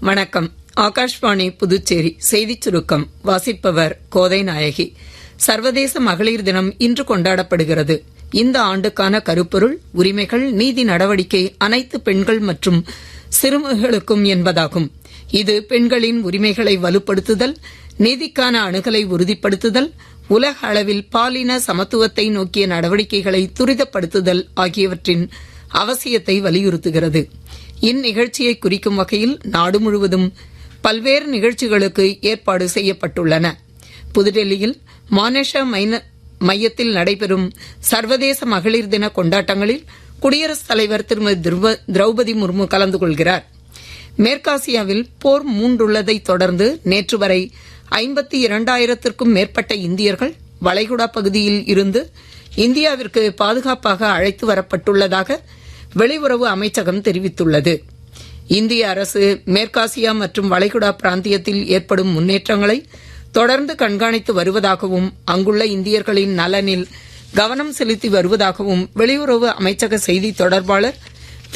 வணக்கம். ஆகாஷ்வாணி புதுச்சேரி செய்திச் சுருக்கம் வாசிப்பவர் கோதை நாயகி. சர்வதேச மகளிர் தினம் இன்று கொண்டாடப்படுகிறது. இந்த ஆண்டுக்கான கருப்பொருள் உரிமைகள், நீதி நடவடிக்கை அனைத்து பெண்கள் மற்றும் சிறுமிகளுக்கும் என்பதாகும். இது பெண்களின் உரிமைகளை வலுப்படுத்துதல், நீதிக்கான அணுகலை உறுதிப்படுத்துதல், உலக அளவில் பாலின சமத்துவத்தை நோக்கிய நடவடிக்கைகளை துரிதப்படுத்துதல் ஆகியவற்றின் அவசியத்தை வலியுறுத்துகிறது. இந்நிகழ்ச்சியை குறிக்கும் வகையில் நாடு முழுவதும் பல்வேறு நிகழ்ச்சிகளுக்கு ஏற்பாடு செய்யப்பட்டுள்ளன. புதுடெல்லியில் மானேஷா மையத்தில் நடைபெறும் சர்வதேச மகளிர் தின கொண்டாட்டங்களில் குடியரசுத் தலைவர் திருமதி திரௌபதி முர்மு கலந்து கொள்கிறார். மேற்காசியாவில் போர் மூண்டுள்ளதை தொடர்ந்து நேற்று வரை 52,000க்கும் மேற்பட்ட இந்தியர்கள் வளைகுடா பகுதியில் இருந்து இந்தியாவிற்கு பாதுகாப்பாக அழைத்து வரப்பட்டுள்ளதாக வெளியுறவு அமைச்சகம் தெரிவித்துள்ளது. இந்திய அரசு மேற்காசியா மற்றும் வளைகுடா பிராந்தியத்தில் ஏற்படும் முன்னேற்றங்களை தொடர்ந்து கண்காணித்து வருவதாகவும் அங்குள்ள இந்தியர்களின் நலனில் கவனம் செலுத்தி வருவதாகவும் வெளியுறவு அமைச்சக செய்தி தொடர்பாளர்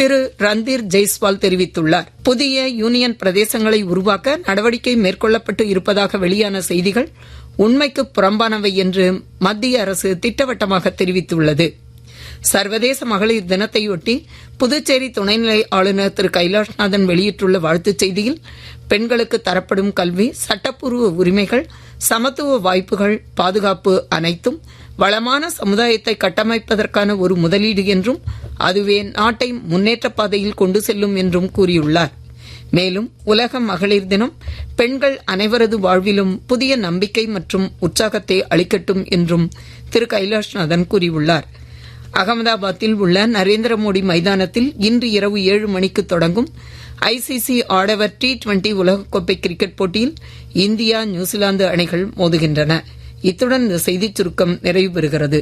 திரு ரந்தீர் ஜெய்ஸ்வால் தெரிவித்துள்ளார். புதிய யூனியன் பிரதேசங்களை உருவாக்க நடவடிக்கை மேற்கொள்ளப்பட்டு இருப்பதாக வெளியான செய்திகள் உண்மைக்கு புறம்பானவை என்று மத்திய அரசு திட்டவட்டமாக தெரிவித்துள்ளது. சர்வதேச மகளிர் தினத்தையொட்டி புதுச்சேரி துணைநிலை ஆளுநர் திரு கைலாஷ்நாதன் வெளியிட்டுள்ள வாழ்த்துச் செய்தியில், பெண்களுக்கு தரப்படும் கல்வி, சட்டப்பூர்வ உரிமைகள், சமத்துவ வாய்ப்புகள், பாதுகாப்பு அனைத்தும் வளமான சமுதாயத்தை கட்டமைப்பதற்கான ஒரு முதலீடு என்றும் அதுவே நாட்டை முன்னேற்ற பாதையில் கொண்டு செல்லும் என்றும் கூறியுள்ளார். மேலும் உலக மகளிர் தினம் பெண்கள் அனைவரது வாழ்விலும் புதிய நம்பிக்கை மற்றும் உற்சாகத்தை அளிக்கட்டும் என்றும் திரு கைலாஷ்நாதன் கூறியுள்ளார். அகமதாபாத்தில் உள்ள நரேந்திர மோடி மைதானத்தில் இன்று இரவு 7 மணிக்கு தொடங்கும் ஐசிசி ஆடவர் T20 உலகக்கோப்பை கிரிக்கெட் போட்டியில் இந்தியா, நியூசிலாந்து அணிகள் மோதுகின்றன. இத்துடன் இந்த செய்திச் சுருக்கம் நிறைவு பெறுகிறது.